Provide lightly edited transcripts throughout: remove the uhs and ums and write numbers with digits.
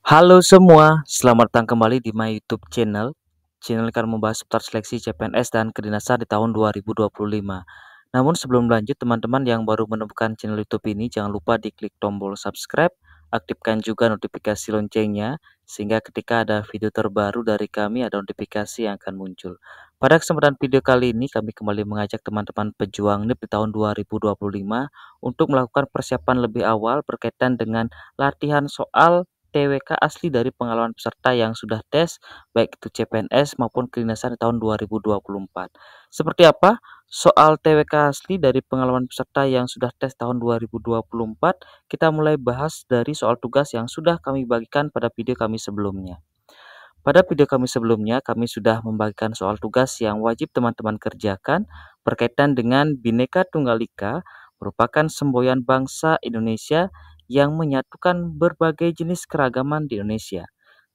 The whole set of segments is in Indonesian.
Halo semua, selamat datang kembali di my YouTube channel. Channel yang akan membahas seputar seleksi CPNS dan kedinasan di tahun 2025. Namun sebelum lanjut, teman-teman yang baru menemukan channel YouTube ini, jangan lupa diklik tombol subscribe, aktifkan juga notifikasi loncengnya, sehingga ketika ada video terbaru dari kami, ada notifikasi yang akan muncul. Pada kesempatan video kali ini, kami kembali mengajak teman-teman pejuang NIP di tahun 2025 untuk melakukan persiapan lebih awal berkaitan dengan latihan soal TWK asli dari pengalaman peserta yang sudah tes, baik itu CPNS maupun kedinasan di tahun 2024. Seperti apa soal TWK asli dari pengalaman peserta yang sudah tes tahun 2024? Kita mulai bahas dari soal tugas yang sudah kami bagikan pada video kami sebelumnya. Pada video kami sebelumnya, kami sudah membagikan soal tugas yang wajib teman-teman kerjakan berkaitan dengan Bhinneka Tunggal Ika, merupakan semboyan bangsa Indonesia yang menyatukan berbagai jenis keragaman di Indonesia.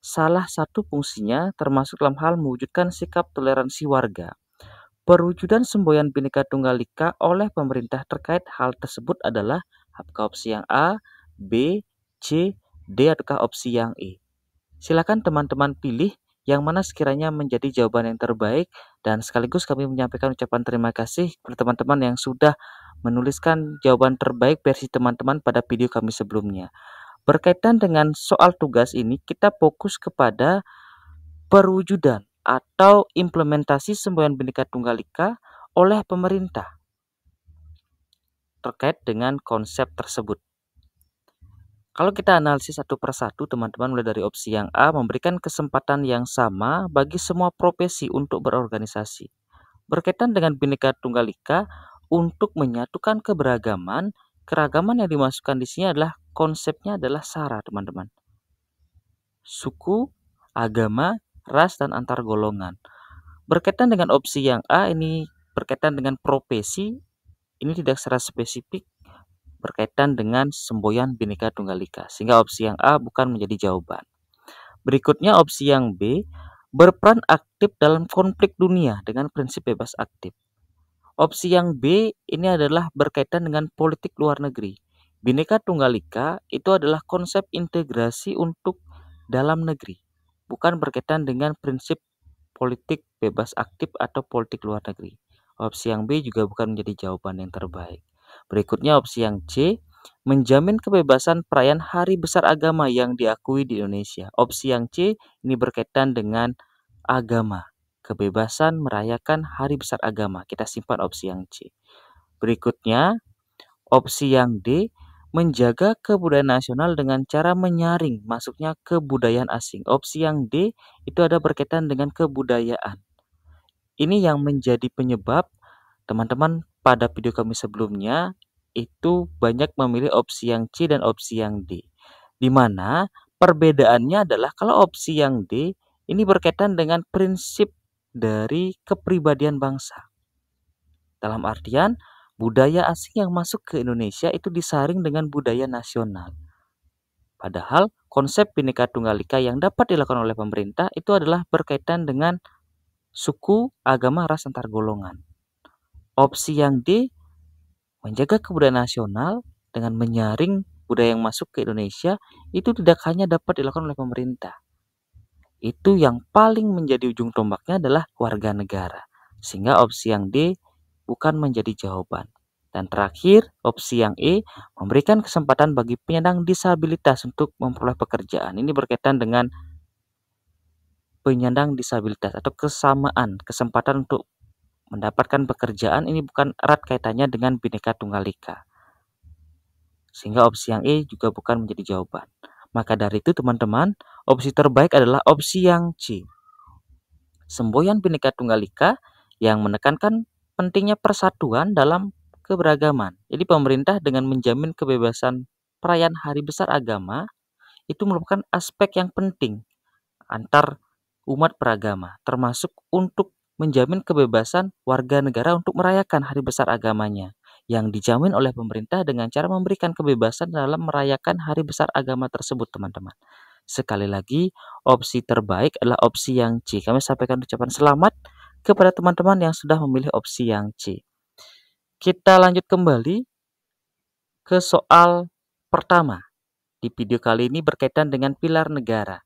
Salah satu fungsinya termasuk dalam hal mewujudkan sikap toleransi warga. Perwujudan semboyan Bhinneka Tunggal Ika oleh pemerintah terkait hal tersebut adalah apakah opsi yang A, B, C, D, ataukah opsi yang E. Silakan teman-teman pilih yang mana sekiranya menjadi jawaban yang terbaik, dan sekaligus kami menyampaikan ucapan terima kasih kepada teman-teman yang sudah menuliskan jawaban terbaik versi teman-teman pada video kami sebelumnya. Berkaitan dengan soal tugas ini, kita fokus kepada perwujudan atau implementasi semboyan Bhinneka Tunggal Ika oleh pemerintah terkait dengan konsep tersebut. Kalau kita analisis satu persatu, teman-teman, mulai dari opsi yang A, memberikan kesempatan yang sama bagi semua profesi untuk berorganisasi. Berkaitan dengan Bhinneka Tunggal Ika, untuk menyatukan keberagaman, keragaman yang dimasukkan di sini adalah konsepnya adalah SARA, teman-teman. Suku, agama, ras, dan antar golongan. Berkaitan dengan opsi yang A, ini berkaitan dengan profesi, ini tidak secara spesifik berkaitan dengan semboyan Bhinneka Tunggal Ika, sehingga opsi yang A bukan menjadi jawaban. Berikutnya opsi yang B, berperan aktif dalam konflik dunia dengan prinsip bebas aktif. Opsi yang B ini adalah berkaitan dengan politik luar negeri. Bhinneka Tunggal Ika itu adalah konsep integrasi untuk dalam negeri, bukan berkaitan dengan prinsip politik bebas aktif atau politik luar negeri. Opsi yang B juga bukan menjadi jawaban yang terbaik. Berikutnya opsi yang C, menjamin kebebasan perayaan hari besar agama yang diakui di Indonesia. Opsi yang C ini berkaitan dengan agama, kebebasan merayakan hari besar agama. Kita simpan opsi yang C. Berikutnya opsi yang D, menjaga kebudayaan nasional dengan cara menyaring masuknya kebudayaan asing. Opsi yang D itu ada berkaitan dengan kebudayaan. Ini yang menjadi penyebab teman-teman pada video kami sebelumnya itu banyak memilih opsi yang C dan opsi yang D. Di mana perbedaannya adalah kalau opsi yang D ini berkaitan dengan prinsip dari kepribadian bangsa. Dalam artian budaya asing yang masuk ke Indonesia itu disaring dengan budaya nasional. Padahal konsep Bhinneka Tunggal Ika yang dapat dilakukan oleh pemerintah itu adalah berkaitan dengan suku, agama, ras, antar golongan. Opsi yang D, menjaga kebudayaan nasional dengan menyaring budaya yang masuk ke Indonesia, itu tidak hanya dapat dilakukan oleh pemerintah. Itu yang paling menjadi ujung tombaknya adalah warga negara. Sehingga opsi yang D bukan menjadi jawaban. Dan terakhir, opsi yang E, memberikan kesempatan bagi penyandang disabilitas untuk memperoleh pekerjaan. Ini berkaitan dengan penyandang disabilitas atau kesamaan kesempatan untuk mendapatkan pekerjaan, ini bukan erat kaitannya dengan Bhinneka Tunggal Ika. Sehingga opsi yang E juga bukan menjadi jawaban. Maka dari itu teman-teman, opsi terbaik adalah opsi yang C. Semboyan Bhinneka Tunggal Ika yang menekankan pentingnya persatuan dalam keberagaman. Jadi pemerintah dengan menjamin kebebasan perayaan hari besar agama itu merupakan aspek yang penting antar umat beragama, termasuk untuk menjamin kebebasan warga negara untuk merayakan hari besar agamanya, yang dijamin oleh pemerintah dengan cara memberikan kebebasan dalam merayakan hari besar agama tersebut, teman-teman. Sekali lagi, opsi terbaik adalah opsi yang C. Kami sampaikan ucapan selamat kepada teman-teman yang sudah memilih opsi yang C. Kita lanjut kembali ke soal pertama. di video kali ini berkaitan dengan pilar negara.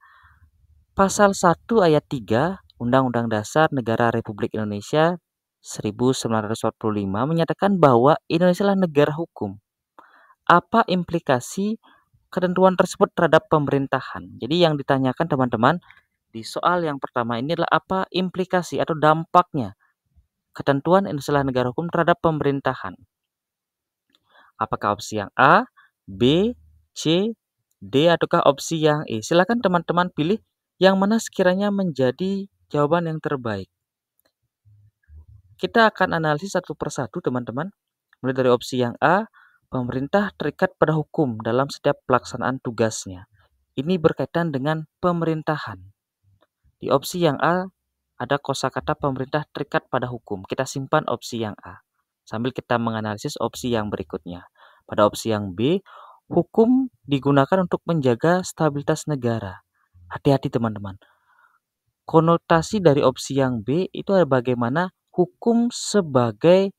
Pasal 1 ayat 3 Undang-Undang Dasar Negara Republik Indonesia 1945 menyatakan bahwa Indonesia adalah negara hukum. Apa implikasi ketentuan tersebut terhadap pemerintahan? Jadi yang ditanyakan teman-teman di soal yang pertama ini adalah apa implikasi atau dampaknya ketentuan Indonesia adalah negara hukum terhadap pemerintahan. Apakah opsi yang A, B, C, D, ataukah opsi yang E? Silakan teman-teman pilih yang mana sekiranya menjadi jawaban yang terbaik. Kita akan analisis satu persatu teman-teman. Mulai dari opsi yang A, pemerintah terikat pada hukum dalam setiap pelaksanaan tugasnya. Ini berkaitan dengan pemerintahan. Di opsi yang A, ada kosakata pemerintah terikat pada hukum. Kita simpan opsi yang A, sambil kita menganalisis opsi yang berikutnya. Pada opsi yang B, hukum digunakan untuk menjaga stabilitas negara. Hati-hati teman-teman. Konotasi dari opsi yang B itu adalah bagaimana hukum sebagai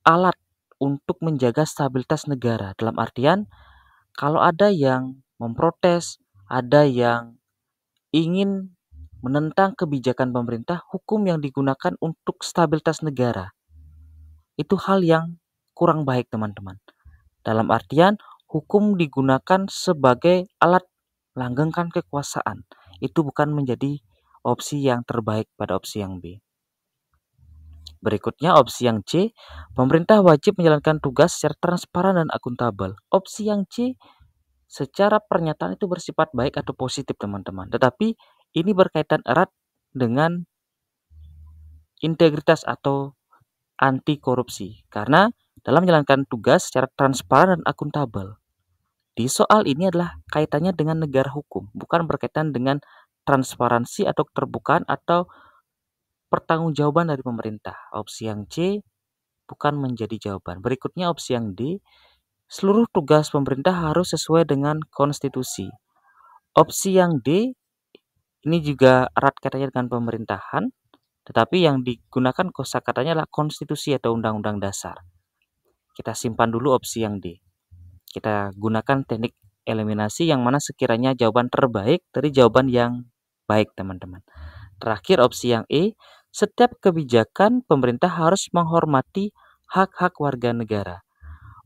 alat untuk menjaga stabilitas negara. Dalam artian, kalau ada yang memprotes, ada yang ingin menentang kebijakan pemerintah, hukum yang digunakan untuk stabilitas negara. Itu hal yang kurang baik teman-teman. Dalam artian, hukum digunakan sebagai alat langgengkan kekuasaan. Itu bukan menjadi opsi yang terbaik pada opsi yang B. Berikutnya opsi yang C, pemerintah wajib menjalankan tugas secara transparan dan akuntabel. Opsi yang C secara pernyataan itu bersifat baik atau positif teman-teman. Tetapi ini berkaitan erat dengan integritas atau anti korupsi. Karena dalam menjalankan tugas secara transparan dan akuntabel. Di soal ini adalah kaitannya dengan negara hukum, bukan berkaitan dengan transparansi atau keterbukaan atau pertanggungjawaban dari pemerintah. Opsi yang C bukan menjadi jawaban. Berikutnya opsi yang D, seluruh tugas pemerintah harus sesuai dengan konstitusi. Opsi yang D ini juga erat kaitannya dengan pemerintahan, tetapi yang digunakan kosakatanya adalah konstitusi atau undang-undang dasar. Kita simpan dulu opsi yang D. Kita gunakan teknik eliminasi yang mana sekiranya jawaban terbaik dari jawaban yang baik teman-teman. Terakhir opsi yang E, setiap kebijakan pemerintah harus menghormati hak-hak warga negara.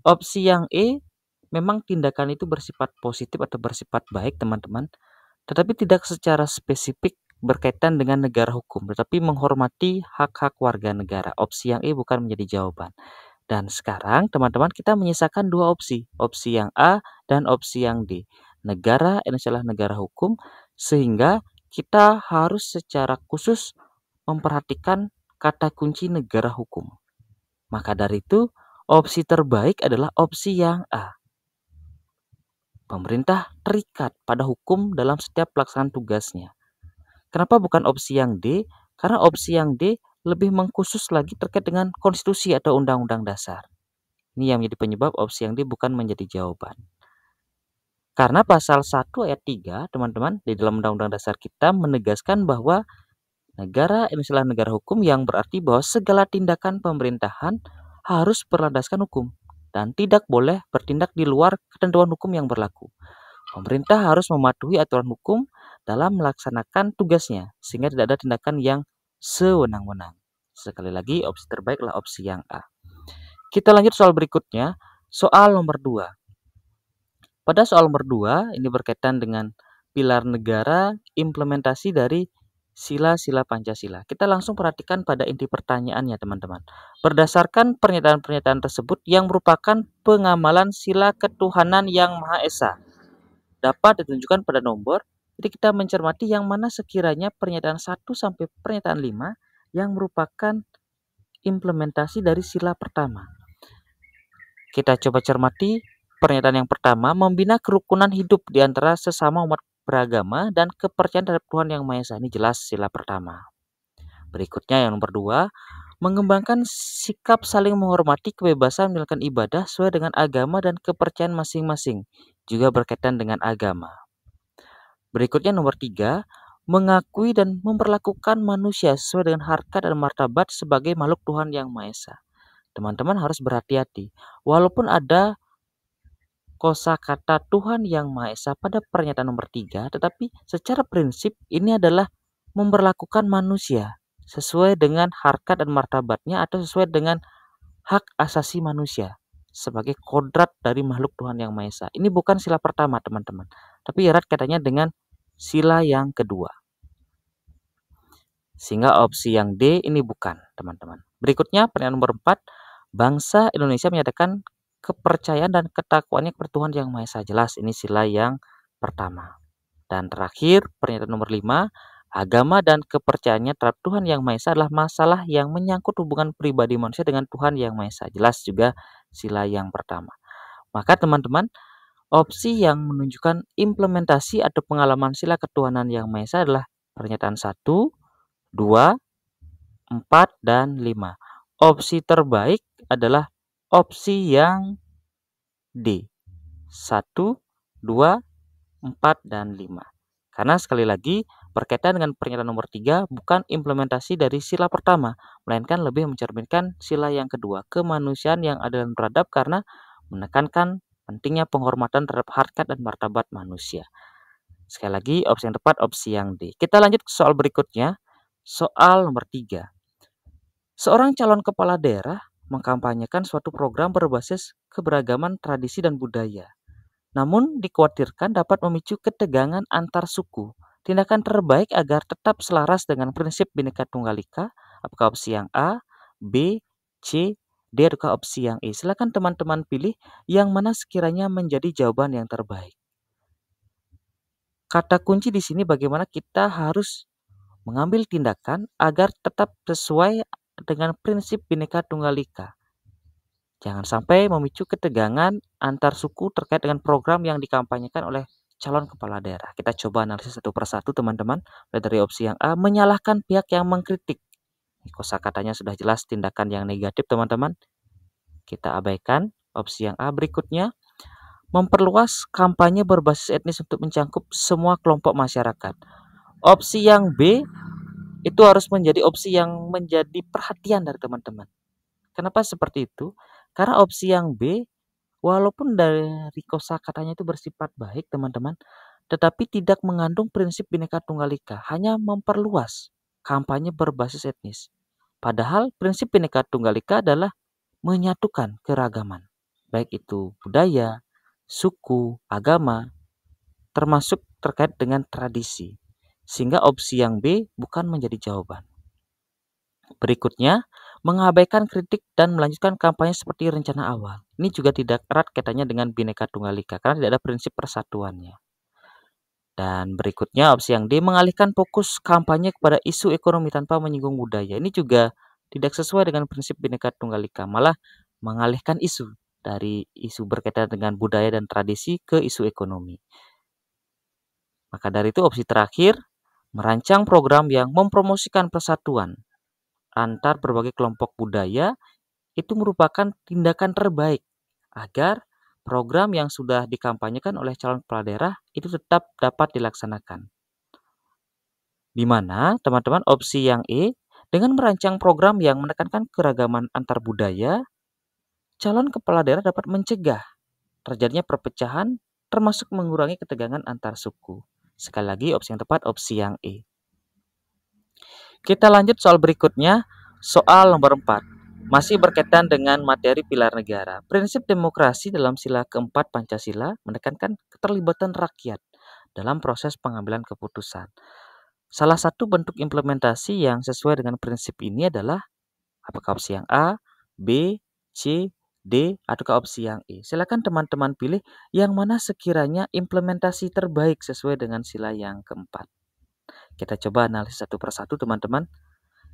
Opsi yang E, memang tindakan itu bersifat positif atau bersifat baik teman-teman, tetapi tidak secara spesifik berkaitan dengan negara hukum, tetapi menghormati hak-hak warga negara. Opsi yang E bukan menjadi jawaban. Dan sekarang teman-teman kita menyisakan dua opsi yang A dan opsi yang D. Negara Indonesia adalah negara hukum, sehingga kita harus secara khusus memperhatikan kata kunci negara hukum. Maka dari itu, opsi terbaik adalah opsi yang A. Pemerintah terikat pada hukum dalam setiap pelaksanaan tugasnya. Kenapa bukan opsi yang D? Karena opsi yang D lebih mengkhusus lagi terkait dengan konstitusi atau undang-undang dasar. Ini yang menjadi penyebab opsi yang D bukan menjadi jawaban. Karena pasal 1 ayat 3, teman-teman, di dalam undang-undang dasar kita menegaskan bahwa negara Indonesia adalah negara hukum, yang berarti bahwa segala tindakan pemerintahan harus berlandaskan hukum dan tidak boleh bertindak di luar ketentuan hukum yang berlaku. Pemerintah harus mematuhi aturan hukum dalam melaksanakan tugasnya, sehingga tidak ada tindakan yang sewenang-wenang. Sekali lagi, opsi terbaik adalah opsi yang A. Kita lanjut soal berikutnya, soal nomor 2. Pada soal nomor 2, ini berkaitan dengan pilar negara, implementasi dari sila-sila Pancasila. Kita langsung perhatikan pada inti pertanyaannya, teman-teman. Berdasarkan pernyataan-pernyataan tersebut yang merupakan pengamalan sila ketuhanan yang Maha Esa, dapat ditunjukkan pada nomor. Jadi kita mencermati yang mana sekiranya pernyataan 1 sampai pernyataan 5 yang merupakan implementasi dari sila pertama. Kita coba cermati pernyataan yang pertama, membina kerukunan hidup di antara sesama umat beragama dan kepercayaan terhadap Tuhan Yang Maha Esa. Ini jelas sila pertama. Berikutnya yang nomor 2, mengembangkan sikap saling menghormati kebebasan menjalankan ibadah sesuai dengan agama dan kepercayaan masing-masing, juga berkaitan dengan agama. Berikutnya nomor 3, mengakui dan memperlakukan manusia sesuai dengan harkat dan martabat sebagai makhluk Tuhan Yang Maha Esa. Teman-teman harus berhati-hati. Walaupun ada kosakata Tuhan Yang Maha Esa pada pernyataan nomor 3, tetapi secara prinsip ini adalah memberlakukan manusia sesuai dengan harkat dan martabatnya atau sesuai dengan hak asasi manusia sebagai kodrat dari makhluk Tuhan Yang Maha Esa. Ini bukan sila pertama, teman-teman, tapi erat katanya dengan sila yang kedua. Sehingga opsi yang D ini bukan, teman-teman. Berikutnya, pernyataan nomor 4, bangsa Indonesia menyatakan kepercayaan dan ketakwaannya kepada Tuhan Yang Maha Esa. Jelas, ini sila yang pertama. Dan terakhir, pernyataan nomor 5, agama dan kepercayaannya terhadap Tuhan Yang Maha Esa adalah masalah yang menyangkut hubungan pribadi manusia dengan Tuhan Yang Maha Esa. Jelas juga sila yang pertama. Maka teman-teman, opsi yang menunjukkan implementasi atau pengalaman sila ketuhanan Yang Maha Esa adalah pernyataan 1, 2, 4, dan 5. Opsi terbaik adalah opsi yang D. 1, 2, 4, dan 5. Karena sekali lagi, berkaitan dengan pernyataan nomor 3 bukan implementasi dari sila pertama, melainkan lebih mencerminkan sila yang kedua, kemanusiaan yang adil dan beradab karena menekankan pentingnya penghormatan terhadap harkat dan martabat manusia. Sekali lagi, opsi yang tepat opsi yang D. Kita lanjut ke soal berikutnya. Soal nomor 3. Seorang calon kepala daerah mengkampanyekan suatu program berbasis keberagaman tradisi dan budaya. Namun dikhawatirkan dapat memicu ketegangan antar suku. Tindakan terbaik agar tetap selaras dengan prinsip Bhinneka Tunggal Ika, apakah opsi yang A, B, C, D, atau opsi yang E? Silakan teman-teman pilih yang mana sekiranya menjadi jawaban yang terbaik. Kata kunci di sini bagaimana kita harus mengambil tindakan agar tetap sesuai dengan prinsip Bhinneka Tunggal Ika. Jangan sampai memicu ketegangan antar suku terkait dengan program yang dikampanyekan oleh calon kepala daerah. Kita coba analisis satu persatu, teman-teman. Dari opsi yang A, menyalahkan pihak yang mengkritik. Kosakatanya sudah jelas tindakan yang negatif, teman-teman. Kita abaikan opsi yang A. Berikutnya, memperluas kampanye berbasis etnis untuk mencangkup semua kelompok masyarakat. Opsi yang B itu harus menjadi opsi yang menjadi perhatian dari teman-teman. Kenapa seperti itu? Karena opsi yang B, walaupun dari kosakatanya itu bersifat baik, teman-teman, tetapi tidak mengandung prinsip Bhinneka Tunggal Ika, hanya memperluas kampanye berbasis etnis. Padahal prinsip Bhinneka Tunggal Ika adalah menyatukan keragaman, baik itu budaya, suku, agama, termasuk terkait dengan tradisi. Sehingga opsi yang B bukan menjadi jawaban. Berikutnya, mengabaikan kritik dan melanjutkan kampanye seperti rencana awal. Ini juga tidak erat kaitannya dengan Bhinneka Tunggal Ika karena tidak ada prinsip persatuannya. Dan berikutnya opsi yang D, mengalihkan fokus kampanye kepada isu ekonomi tanpa menyinggung budaya. Ini juga tidak sesuai dengan prinsip Bhinneka Tunggal Ika, malah mengalihkan isu dari isu berkaitan dengan budaya dan tradisi ke isu ekonomi. Maka dari itu opsi terakhir, merancang program yang mempromosikan persatuan antar berbagai kelompok budaya itu merupakan tindakan terbaik agar program yang sudah dikampanyekan oleh calon kepala daerah itu tetap dapat dilaksanakan. Di mana teman-teman opsi yang E, dengan merancang program yang menekankan keragaman antar budaya, calon kepala daerah dapat mencegah terjadinya perpecahan termasuk mengurangi ketegangan antar suku. Sekali lagi opsi yang tepat opsi yang E. Kita lanjut soal berikutnya, soal nomor 4. Masih berkaitan dengan materi pilar negara. Prinsip demokrasi dalam sila keempat Pancasila menekankan keterlibatan rakyat dalam proses pengambilan keputusan. Salah satu bentuk implementasi yang sesuai dengan prinsip ini adalah apakah opsi yang A, B, C, D, atau opsi yang E. Silakan teman-teman pilih yang mana sekiranya implementasi terbaik sesuai dengan sila yang keempat. Kita coba analisis satu persatu, teman-teman.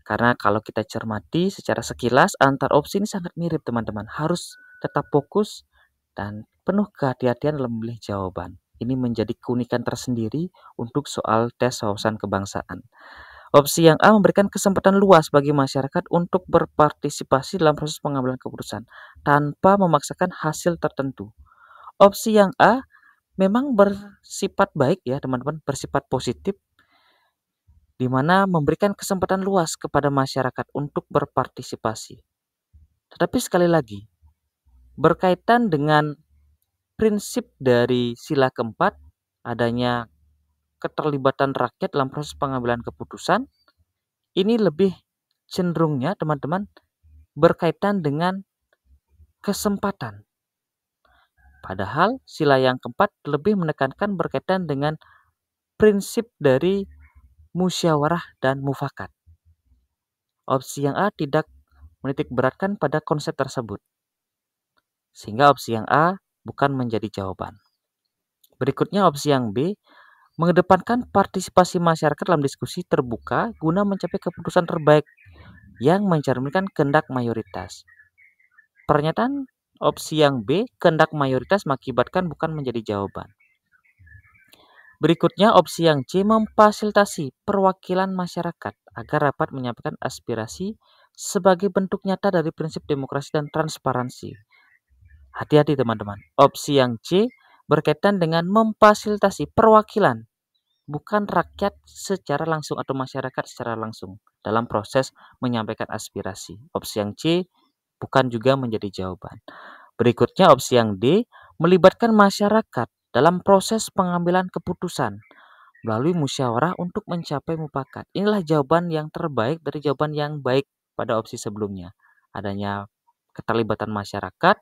Karena kalau kita cermati secara sekilas, antar opsi ini sangat mirip, teman-teman. Harus tetap fokus dan penuh kehati-hatian dalam memilih jawaban. Ini menjadi keunikan tersendiri untuk soal tes wawasan kebangsaan. Opsi yang A memberikan kesempatan luas bagi masyarakat untuk berpartisipasi dalam proses pengambilan keputusan tanpa memaksakan hasil tertentu. Opsi yang A memang bersifat baik ya, teman-teman, bersifat positif, di mana memberikan kesempatan luas kepada masyarakat untuk berpartisipasi. Tetapi sekali lagi, berkaitan dengan prinsip dari sila keempat, adanya keterlibatan rakyat dalam proses pengambilan keputusan, ini lebih cenderungnya teman-teman berkaitan dengan kesempatan. Padahal sila yang keempat lebih menekankan berkaitan dengan prinsip dari musyawarah dan mufakat. Opsi yang A tidak menitik beratkan pada konsep tersebut, sehingga opsi yang A bukan menjadi jawaban. Berikutnya opsi yang B, mengedepankan partisipasi masyarakat dalam diskusi terbuka guna mencapai keputusan terbaik yang mencerminkan kehendak mayoritas. Pernyataan opsi yang B, kehendak mayoritas mengakibatkan bukan menjadi jawaban. Berikutnya opsi yang C, memfasilitasi perwakilan masyarakat agar dapat menyampaikan aspirasi sebagai bentuk nyata dari prinsip demokrasi dan transparansi. Hati-hati teman-teman. Opsi yang C berkaitan dengan memfasilitasi perwakilan, bukan rakyat secara langsung atau masyarakat secara langsung dalam proses menyampaikan aspirasi. Opsi yang C bukan juga menjadi jawaban. Berikutnya opsi yang D, melibatkan masyarakat dalam proses pengambilan keputusan melalui musyawarah untuk mencapai mufakat. Inilah jawaban yang terbaik dari jawaban yang baik pada opsi sebelumnya. Adanya keterlibatan masyarakat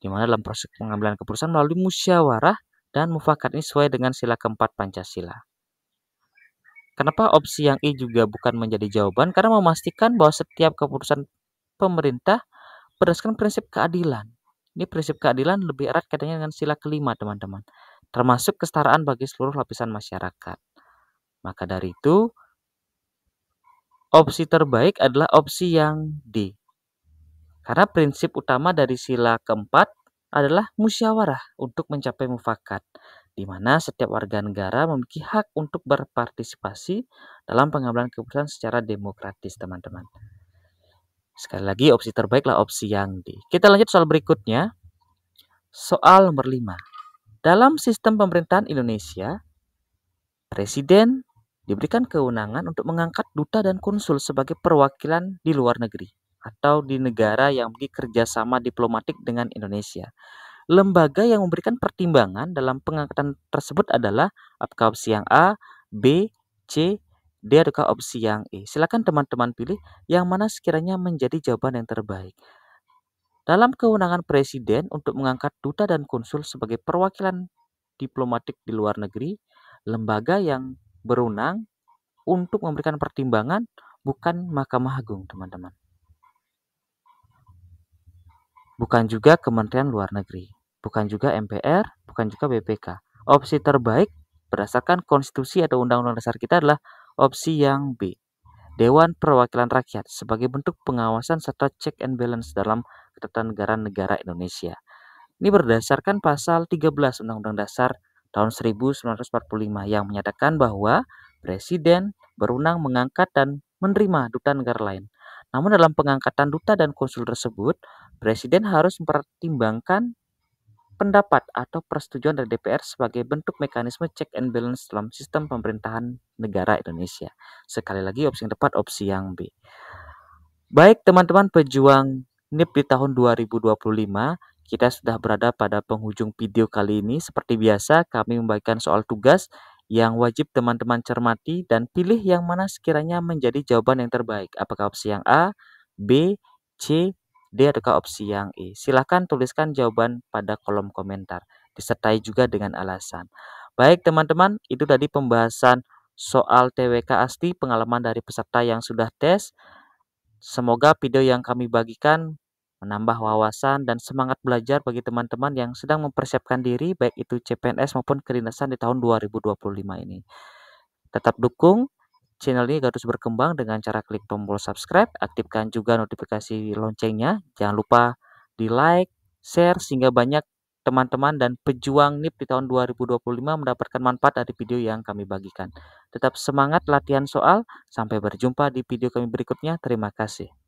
di mana dalam proses pengambilan keputusan melalui musyawarah dan mufakat ini sesuai dengan sila keempat Pancasila. Kenapa opsi yang I juga bukan menjadi jawaban? Karena memastikan bahwa setiap keputusan pemerintah berdasarkan prinsip keadilan. Ini prinsip keadilan lebih erat kaitannya dengan sila kelima, teman-teman. Termasuk kesetaraan bagi seluruh lapisan masyarakat. Maka dari itu, opsi terbaik adalah opsi yang D. Karena prinsip utama dari sila keempat adalah musyawarah untuk mencapai mufakat, di mana setiap warga negara memiliki hak untuk berpartisipasi dalam pengambilan keputusan secara demokratis, teman-teman. Sekali lagi, opsi terbaiklah opsi yang D. Kita lanjut soal berikutnya. Soal nomor 5. Dalam sistem pemerintahan Indonesia, Presiden diberikan kewenangan untuk mengangkat duta dan konsul sebagai perwakilan di luar negeri atau di negara yang memiliki kerjasama diplomatik dengan Indonesia. Lembaga yang memberikan pertimbangan dalam pengangkatan tersebut adalah apakah opsi yang A, B, C, D, atau opsi yang E. Silakan teman-teman pilih yang mana sekiranya menjadi jawaban yang terbaik. Dalam kewenangan Presiden untuk mengangkat duta dan konsul sebagai perwakilan diplomatik di luar negeri, lembaga yang berwenang untuk memberikan pertimbangan bukan Mahkamah Agung, teman-teman. Bukan juga Kementerian Luar Negeri, bukan juga MPR, bukan juga BPK. Opsi terbaik berdasarkan konstitusi atau undang-undang dasar kita adalah opsi yang B. Dewan Perwakilan Rakyat sebagai bentuk pengawasan serta check and balance dalam ketatanegaraan negara Indonesia. Ini berdasarkan pasal 13 Undang-Undang Dasar tahun 1945 yang menyatakan bahwa Presiden berwenang mengangkat dan menerima duta negara lain. Namun dalam pengangkatan duta dan konsul tersebut, Presiden harus mempertimbangkan pendapat atau persetujuan dari DPR sebagai bentuk mekanisme check and balance dalam sistem pemerintahan negara Indonesia. Sekali lagi opsi yang tepat opsi yang B. Baik teman-teman pejuang NIP di tahun 2025, kita sudah berada pada penghujung video kali ini. Seperti biasa kami membagikan soal tugas yang wajib teman-teman cermati dan pilih yang mana sekiranya menjadi jawaban yang terbaik. Apakah opsi yang A, B, C, D, atau opsi yang E. Silahkan tuliskan jawaban pada kolom komentar, disertai juga dengan alasan. Baik teman-teman, itu tadi pembahasan soal TWK ASTI pengalaman dari peserta yang sudah tes. Semoga video yang kami bagikan menambah wawasan dan semangat belajar bagi teman-teman yang sedang mempersiapkan diri baik itu CPNS maupun kedinasan di tahun 2025 ini. Tetap dukung channel ini agar terus berkembang dengan cara klik tombol subscribe, aktifkan juga notifikasi loncengnya. Jangan lupa di like, share sehingga banyak teman-teman dan pejuang NIP di tahun 2025 mendapatkan manfaat dari video yang kami bagikan. Tetap semangat latihan soal, sampai berjumpa di video kami berikutnya. Terima kasih.